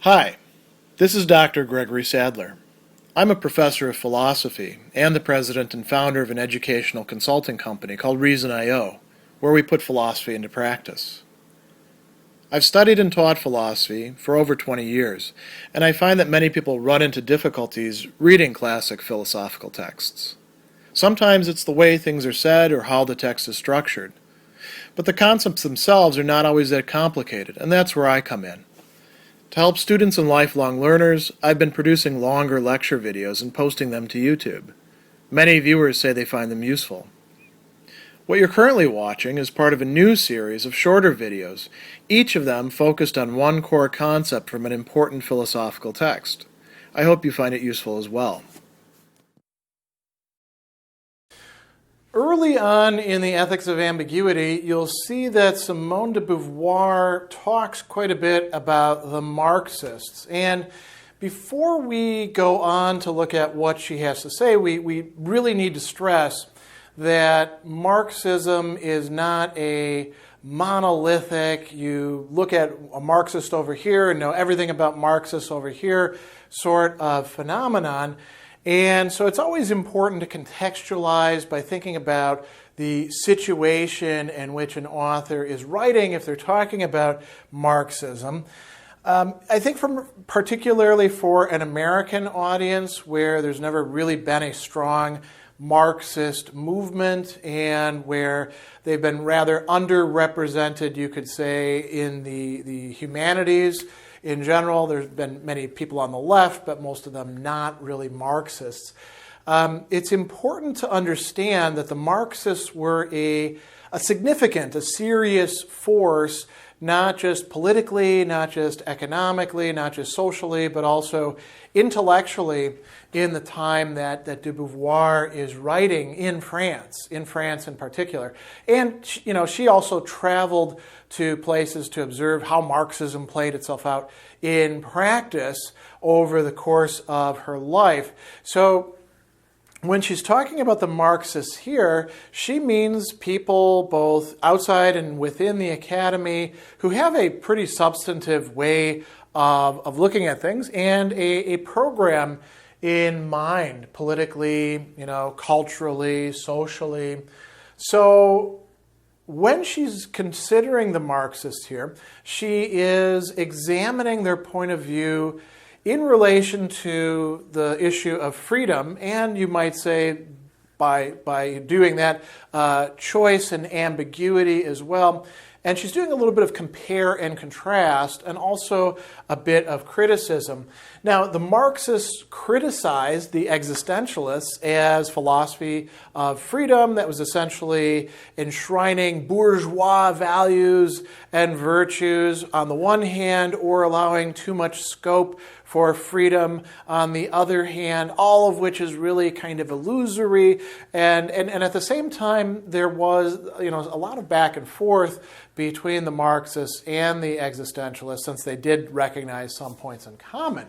Hi, this is Dr. Gregory Sadler. I'm a professor of philosophy and the president and founder of an educational consulting company called Reason.io, where we put philosophy into practice. I've studied and taught philosophy for over 20 years, and I find that many people run into difficulties reading classic philosophical texts. Sometimes it's the way things are said or how the text is structured. But the concepts themselves are not always that complicated, and that's where I come in. To help students and lifelong learners, I've been producing longer lecture videos and posting them to YouTube. Many viewers say they find them useful. What you're currently watching is part of a new series of shorter videos, each of them focused on one core concept from an important philosophical text. I hope you find it useful as well. Early on in the Ethics of Ambiguity, you'll see that Simone de Beauvoir talks quite a bit about the Marxists. And before we go on to look at what she has to say, we really need to stress that Marxism is not a monolithic, you look at a Marxist over here and know everything about Marxists over here sort of phenomenon. And so it's always important to contextualize by thinking about the situation in which an author is writing if they're talking about Marxism. I think particularly for an American audience where there's never really been a strong Marxist movement and where they've been rather underrepresented, you could say, in the humanities. In general, there's been many people on the left, but most of them not really Marxists. It's important to understand that the Marxists were a significant, a serious force, not just politically, not just economically, not just socially, but also intellectually in the time that de Beauvoir is writing in France in particular. And she also traveled to places to observe how Marxism played itself out in practice over the course of her life. So when she's talking about the Marxists here, she means people both outside and within the academy who have a pretty substantive way of looking at things and a program in mind, politically, culturally, socially. So when she's considering the Marxists here, she is examining their point of view in relation to the issue of freedom, and you might say by doing that, choice and ambiguity as well. And she's doing a little bit of compare and contrast and also a bit of criticism. Now, the Marxists criticized the existentialists as philosophy of freedom that was essentially enshrining bourgeois values and virtues on the one hand, or allowing too much scope for freedom on the other hand, all of which is really kind of illusory. And at the same time, there was a lot of back and forth between the Marxists and the existentialists, since they did recognize some points in common.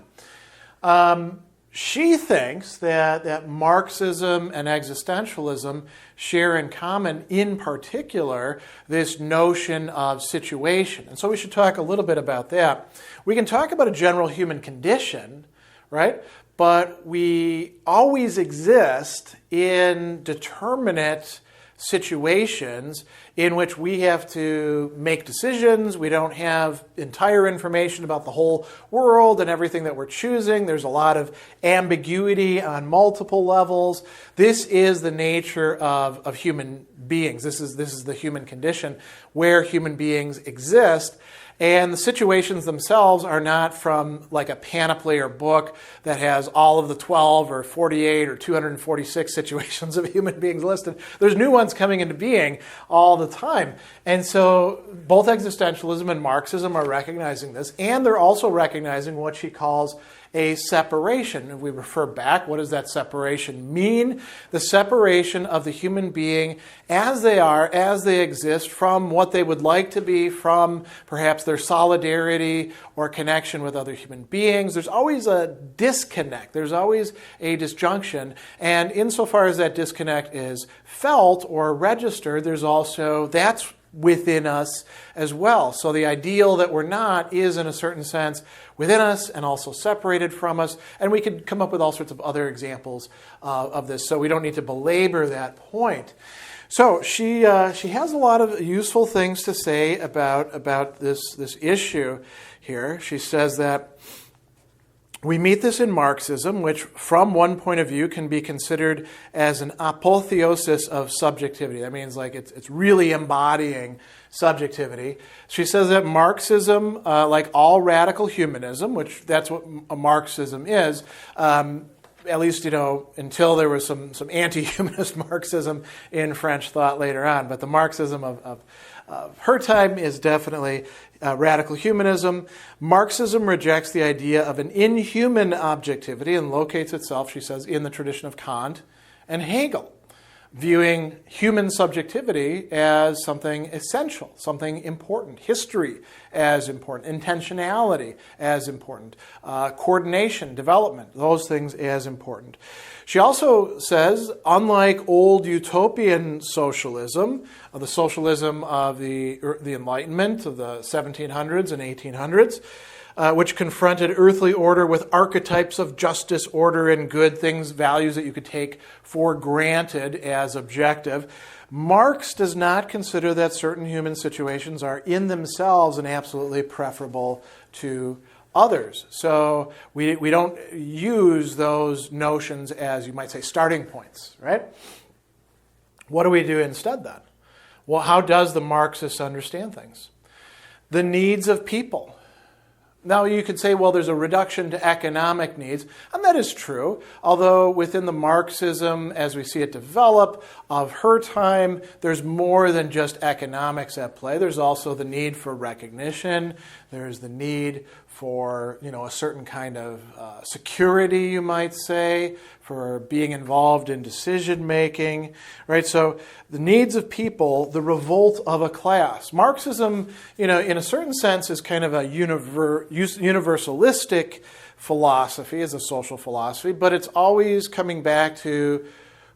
She thinks that Marxism and existentialism share in common, in particular, this notion of situation. And so we should talk a little bit about that. We can talk about a general human condition, right? But we always exist in determinate situations in which we have to make decisions. We don't have entire information about the whole world and everything that we're choosing. There's a lot of ambiguity on multiple levels. This is the nature of human beings. This is the human condition where human beings exist. And the situations themselves are not from like a panoply or book that has all of the 12 or 48 or 246 situations of human beings listed. There's new ones coming into being all the time. And so both existentialism and Marxism are recognizing this, and they're also recognizing what she calls a separation. If we refer back, what does that separation mean? The separation of the human being as they are, as they exist, from what they would like to be, from perhaps their solidarity or connection with other human beings. There's always a disconnect. There's always a disjunction. And insofar as that disconnect is felt or registered, there's also, that's within us as well. So the ideal that we're not is, in a certain sense, within us and also separated from us. And we could come up with all sorts of other examples of this, so we don't need to belabor that point. So she has a lot of useful things to say about this issue here. She says that we meet this in Marxism, which from one point of view can be considered as an apotheosis of subjectivity. That means like it's really embodying subjectivity. She says that Marxism, like all radical humanism, which that's what a Marxism is, at least, until there was some anti-humanist Marxism in French thought later on. But the Marxism of her time is definitely radical humanism. Marxism rejects the idea of an inhuman objectivity and locates itself, she says, in the tradition of Kant and Hegel, viewing human subjectivity as something essential, something important, history as important, intentionality as important, coordination, development, those things as important. She also says, unlike old utopian socialism, the socialism of the Enlightenment of the 1700s and 1800s, which confronted earthly order with archetypes of justice, order, and good things, values that you could take for granted as objective, Marx does not consider that certain human situations are in themselves and absolutely preferable to others. So we don't use those notions as, you might say, starting points, right? What do we do instead then? Well, how does the Marxist understand things? The needs of people. Now, you could say, well, there's a reduction to economic needs, and that is true, although within the Marxism, as we see it develop, of her time, there's more than just economics at play. There's also the need for recognition. There's the need for, a certain kind of security, you might say, for being involved in decision-making, right? So the needs of people, the revolt of a class. Marxism, in a certain sense, is kind of a universalistic philosophy, as a social philosophy, but it's always coming back to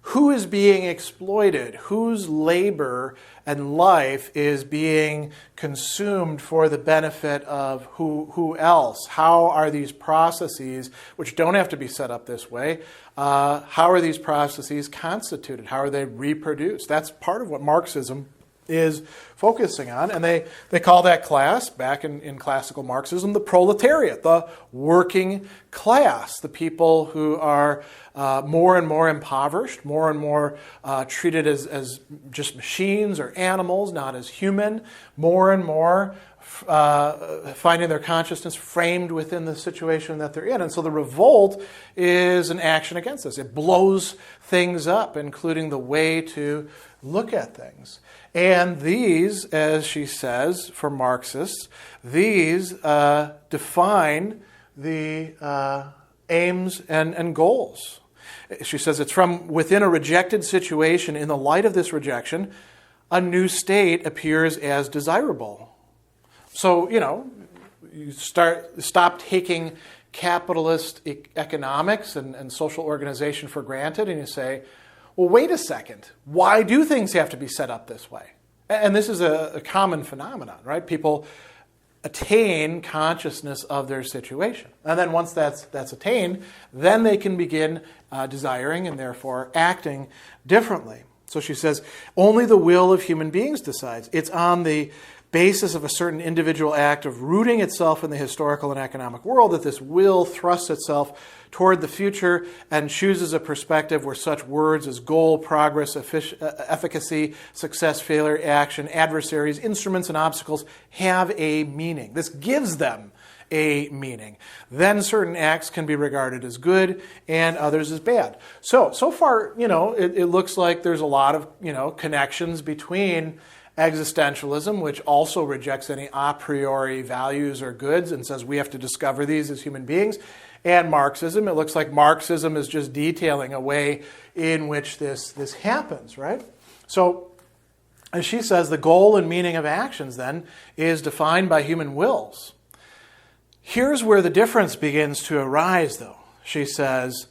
who is being exploited, whose labor and life is being consumed for the benefit of who else? How are these processes, which don't have to be set up this way, how are these processes constituted? How are they reproduced? That's part of what Marxism is focusing on, and they call that class, back in classical Marxism, the proletariat, the working class, the people who are more and more impoverished, more and more treated as just machines or animals, not as human, more and more finding their consciousness framed within the situation that they're in. And so the revolt is an action against this. It blows things up, including the way to look at things. And these, as she says, for Marxists, these define the aims and goals. She says it's from within a rejected situation. In the light of this rejection, a new state appears as desirable. So, you stop taking capitalist economics and social organization for granted, and you say, well, wait a second. Why do things have to be set up this way? And this is a common phenomenon, right? People attain consciousness of their situation. And then once that's attained, then they can begin desiring and therefore acting differently. So she says, only the will of human beings decides. It's on the basis of a certain individual act of rooting itself in the historical and economic world that this will thrusts itself toward the future and chooses a perspective where such words as goal, progress, efficacy, success, failure, action, adversaries, instruments, and obstacles have a meaning. This gives them a meaning. Then certain acts can be regarded as good and others as bad. So far, it looks like there's a lot of, connections between existentialism, which also rejects any a priori values or goods and says we have to discover these as human beings, and Marxism. It looks like Marxism is just detailing a way in which this happens, right? So, as she says, the goal and meaning of actions, then, is defined by human wills. Here's where the difference begins to arise, though. She says,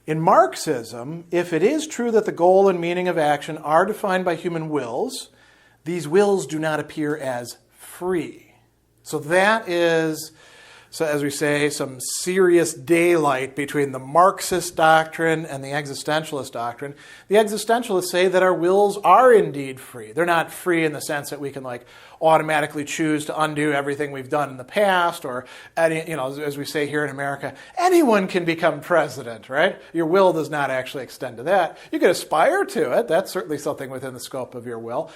in Marxism, if it is true that the goal and meaning of action are defined by human wills, these wills do not appear as free. So that is, so as we say, some serious daylight between the Marxist doctrine and the existentialist doctrine. The existentialists say that our wills are indeed free. They're not free in the sense that we can automatically choose to undo everything we've done in the past, or as we say here in America, anyone can become president, right? Your will does not actually extend to that. You can aspire to it. That's certainly something within the scope of your will.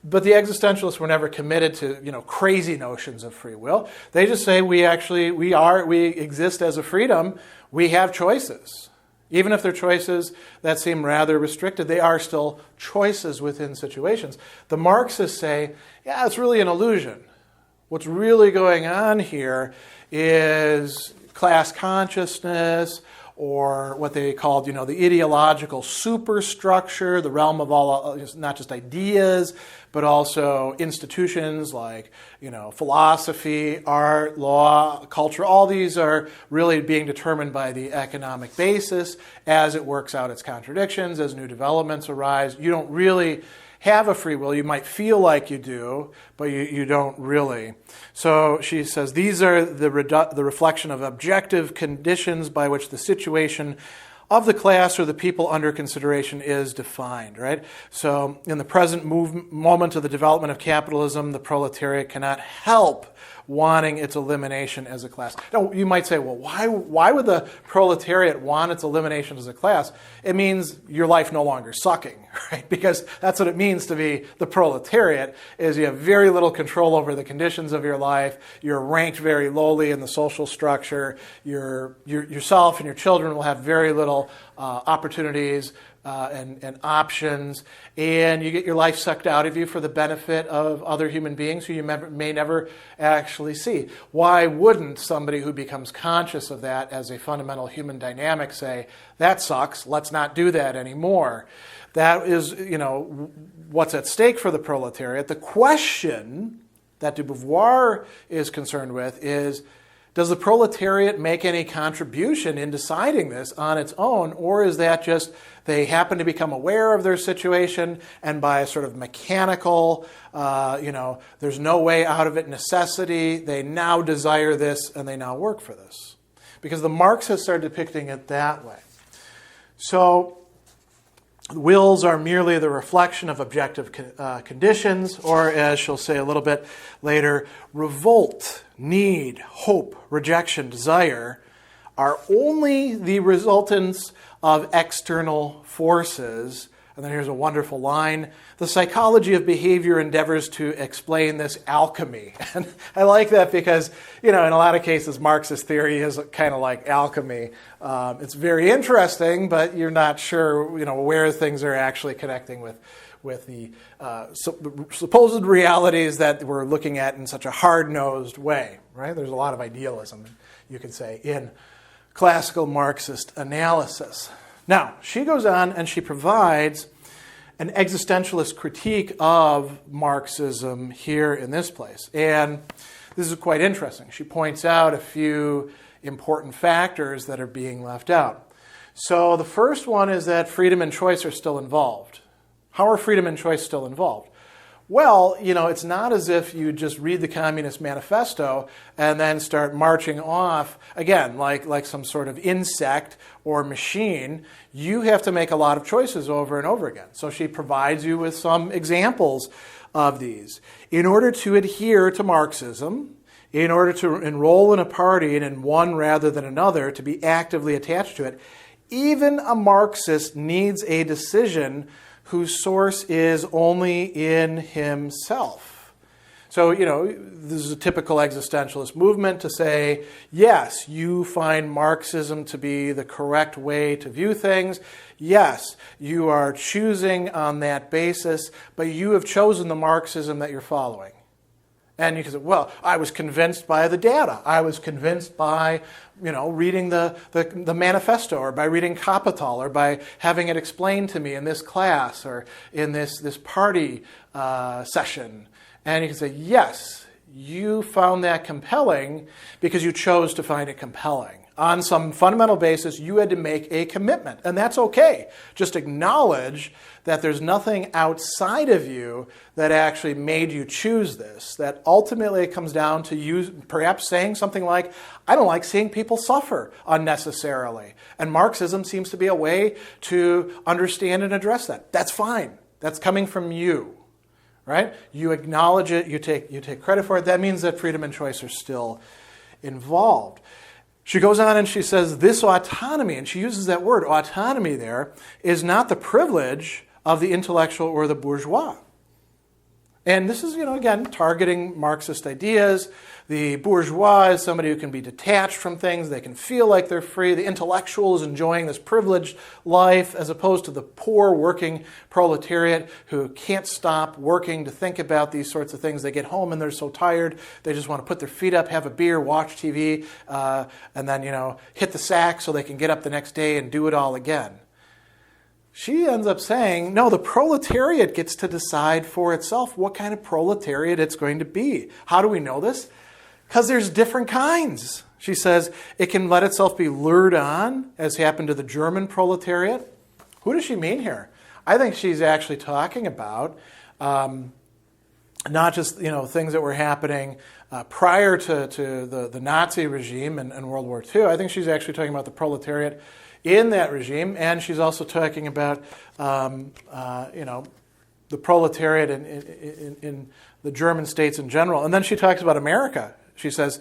But the existentialists were never committed to, crazy notions of free will. They just say we exist as a freedom. We have choices. Even if they're choices that seem rather restricted, they are still choices within situations. The Marxists say, yeah, it's really an illusion. What's really going on here is class consciousness, or what they called, the ideological superstructure, the realm of all, not just ideas, but also institutions like, philosophy, art, law, culture. All these are really being determined by the economic basis as it works out its contradictions, as new developments arise. You don't really have a free will. You might feel like you do, but you don't really. So she says, these are the reflection of objective conditions by which the situation of the class or the people under consideration is defined, right? So in the present moment of the development of capitalism, the proletariat cannot help wanting its elimination as a class. Now, you might say, well, why would the proletariat want its elimination as a class? It means your life no longer sucking, right? Because that's what it means to be the proletariat, is you have very little control over the conditions of your life. You're ranked very lowly in the social structure. Yourself and your children will have very little opportunities and options, and you get your life sucked out of you for the benefit of other human beings who you may never actually see. Why wouldn't somebody who becomes conscious of that as a fundamental human dynamic say, that sucks, let's not do that anymore? That is, what's at stake for the proletariat. The question that de Beauvoir is concerned with is, does the proletariat make any contribution in deciding this on its own, or is that just they happen to become aware of their situation and by a sort of mechanical, there's no way out of it necessity, they now desire this and they now work for this? Because the Marxists are depicting it that way. So wills are merely the reflection of objective conditions, or as she'll say a little bit later, revolt, need, hope, rejection, desire are only the resultants of external forces. And then here's a wonderful line. The psychology of behavior endeavors to explain this alchemy. And I like that because, in a lot of cases, Marxist theory is kind of like alchemy. It's very interesting, but you're not sure, where things are actually connecting with the supposed realities that we're looking at in such a hard-nosed way, right? There's a lot of idealism, you could say, in classical Marxist analysis. Now, she goes on and she provides an existentialist critique of Marxism here in this place. And this is quite interesting. She points out a few important factors that are being left out. So the first one is that freedom and choice are still involved. How are freedom and choice still involved? Well, it's not as if you just read the Communist Manifesto and then start marching off, again, like some sort of insect or machine. You have to make a lot of choices over and over again. So she provides you with some examples of these. In order to adhere to Marxism, in order to enroll in a party and in one rather than another, to be actively attached to it, even a Marxist needs a decision whose source is only in himself. So, this is a typical existentialist movement to say, yes, you find Marxism to be the correct way to view things. Yes, you are choosing on that basis, but you have chosen the Marxism that you're following. And you can say, well, I was convinced by the data. I was convinced by, reading the manifesto, or by reading Capital, or by having it explained to me in this class or in this party session. And you can say, yes, you found that compelling because you chose to find it compelling. on some fundamental basis, you had to make a commitment, and that's okay. Just acknowledge that there's nothing outside of you that actually made you choose this, that ultimately it comes down to you perhaps saying something like, I don't like seeing people suffer unnecessarily. And Marxism seems to be a way to understand and address that. That's fine. That's coming from you, right? You acknowledge it, you take credit for it. That means that freedom and choice are still involved. She goes on and she says, this autonomy, and she uses that word, autonomy there, is not the privilege of the intellectual or the bourgeois. And this is, again, targeting Marxist ideas. The bourgeois is somebody who can be detached from things. They can feel like they're free. The intellectual is enjoying this privileged life as opposed to the poor working proletariat who can't stop working to think about these sorts of things. They get home and they're so tired. They just want to put their feet up, have a beer, watch TV, and then, hit the sack so they can get up the next day and do it all again. She ends up saying, no, the proletariat gets to decide for itself what kind of proletariat it's going to be. How do we know this? Because there's different kinds. She says it can let itself be lured on, as happened to the German proletariat. Who does she mean here? I think she's actually talking about not just things that were happening prior to the Nazi regime and World War II. I think she's actually talking about the proletariat in that regime, and she's also talking about the proletariat in the German states in general. And then she talks about America. She says,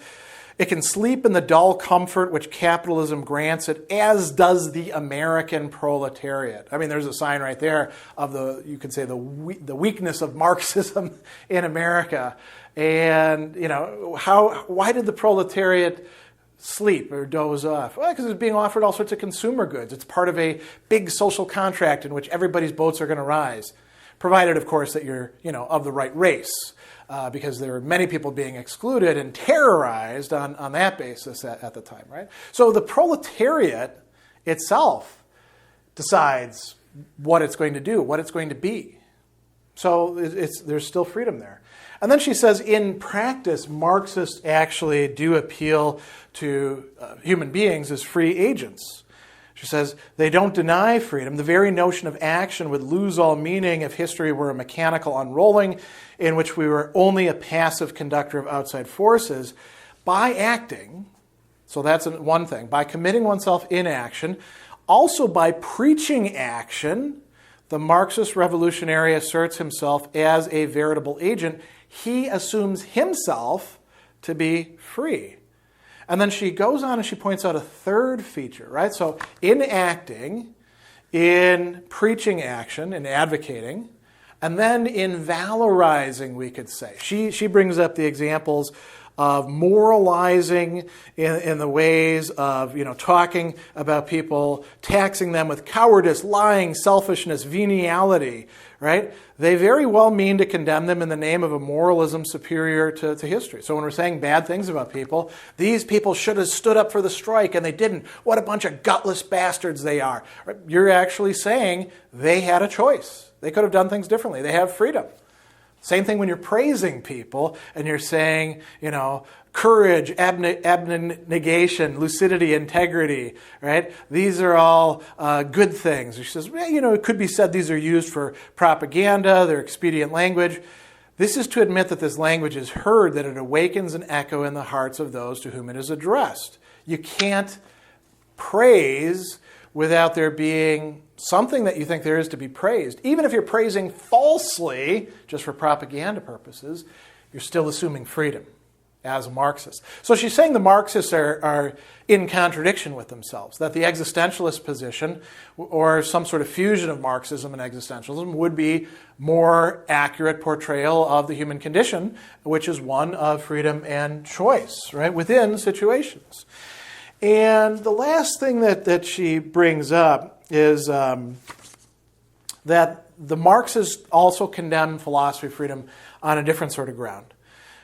it can sleep in the dull comfort which capitalism grants it, as does the American proletariat. I mean, there's a sign right there of you could say the weakness of Marxism in America. And why did the proletariat sleep or doze off? Well, because it's being offered all sorts of consumer goods. It's part of a big social contract in which everybody's boats are going to rise, provided, of course, that you're of the right race. Because there are many people being excluded and terrorized on that basis at the time, right? So the proletariat itself decides what it's going to do, what it's going to be. So there's still freedom there. And then she says, in practice, Marxists actually do appeal to human beings as free agents. She says, they don't deny freedom. The very notion of action would lose all meaning if history were a mechanical unrolling in which we were only a passive conductor of outside forces. By acting, so that's one thing, by committing oneself in action, also by preaching action, the Marxist revolutionary asserts himself as a veritable agent. He assumes himself to be free. And then she goes on and she points out a third feature, right? So in acting, in preaching action, in advocating, and then in valorizing, we could say. She brings up the examples of moralizing in the ways of talking about people, taxing them with cowardice, lying, selfishness, venality, right? They very well mean to condemn them in the name of a moralism superior to history. So when we're saying bad things about people, these people should have stood up for the strike and they didn't. What a bunch of gutless bastards they are. You're actually saying they had a choice. They could have done things differently. They have freedom. Same thing when you're praising people and you're saying, courage, abnegation, lucidity, integrity, right? These are all good things. She says, it could be said these are used for propaganda, they're expedient language. This is to admit that this language is heard, that it awakens an echo in the hearts of those to whom it is addressed. You can't praise without there being something that you think there is to be praised. Even if you're praising falsely, just for propaganda purposes, you're still assuming freedom as a Marxist. So she's saying the Marxists are in contradiction with themselves, that the existentialist position, or some sort of fusion of Marxism and existentialism, would be more accurate portrayal of the human condition, which is one of freedom and choice, right, within situations. And the last thing that she brings up is that the Marxists also condemn philosophy of freedom on a different sort of ground.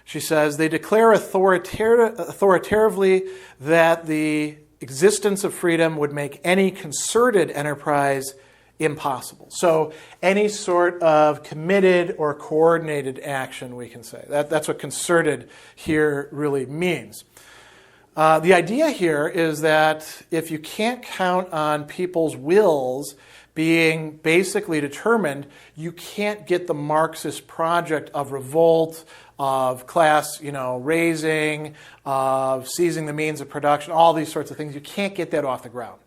She says they declare authoritatively that the existence of freedom would make any concerted enterprise impossible. So any sort of committed or coordinated action, we can say. That's what concerted here really means. The idea here is that if you can't count on people's wills being basically determined, you can't get the Marxist project of revolt, of class, raising, of seizing the means of production, all these sorts of things. You can't get that off the ground.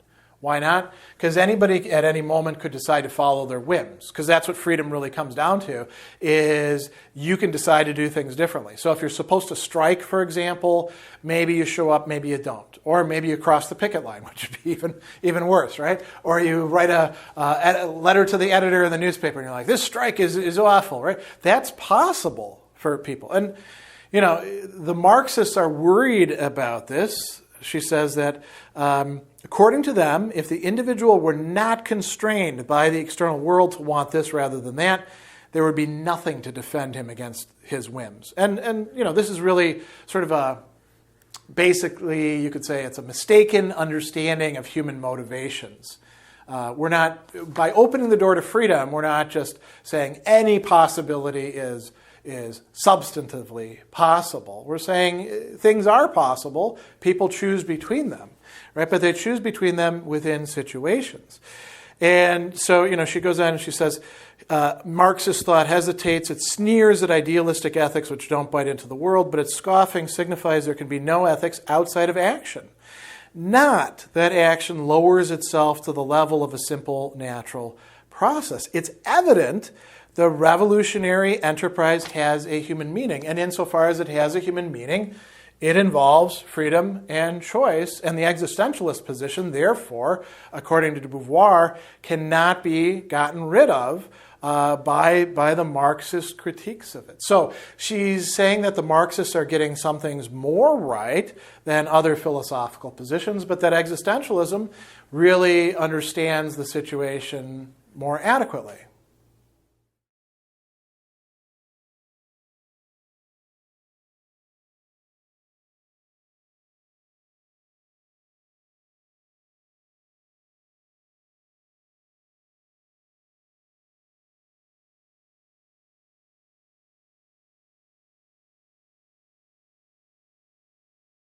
Why not? Because anybody at any moment could decide to follow their whims, because that's what freedom really comes down to, is you can decide to do things differently. So if you're supposed to strike, for example, maybe you show up, maybe you don't. Or maybe you cross the picket line, which would be even worse, right? Or you write a letter to the editor of the newspaper and you're like, this strike is awful, right? That's possible for people. And, the Marxists are worried about this. She says that according to them, if the individual were not constrained by the external world to want this rather than that, there would be nothing to defend him against his whims. And this is really sort of basically, you could say it's a mistaken understanding of human motivations. We're not, by opening the door to freedom, we're not just saying any possibility is substantively possible. We're saying things are possible. People choose between them, right? But they choose between them within situations. And so, she goes on and she says, Marxist thought hesitates, it sneers at idealistic ethics which don't bite into the world, but its scoffing signifies there can be no ethics outside of action. Not that action lowers itself to the level of a simple natural process. It's evident the revolutionary enterprise has a human meaning. And insofar as it has a human meaning, it involves freedom and choice. And the existentialist position, therefore, according to de Beauvoir, cannot be gotten rid of by the Marxist critiques of it. So she's saying that the Marxists are getting some things more right than other philosophical positions, but that existentialism really understands the situation more adequately.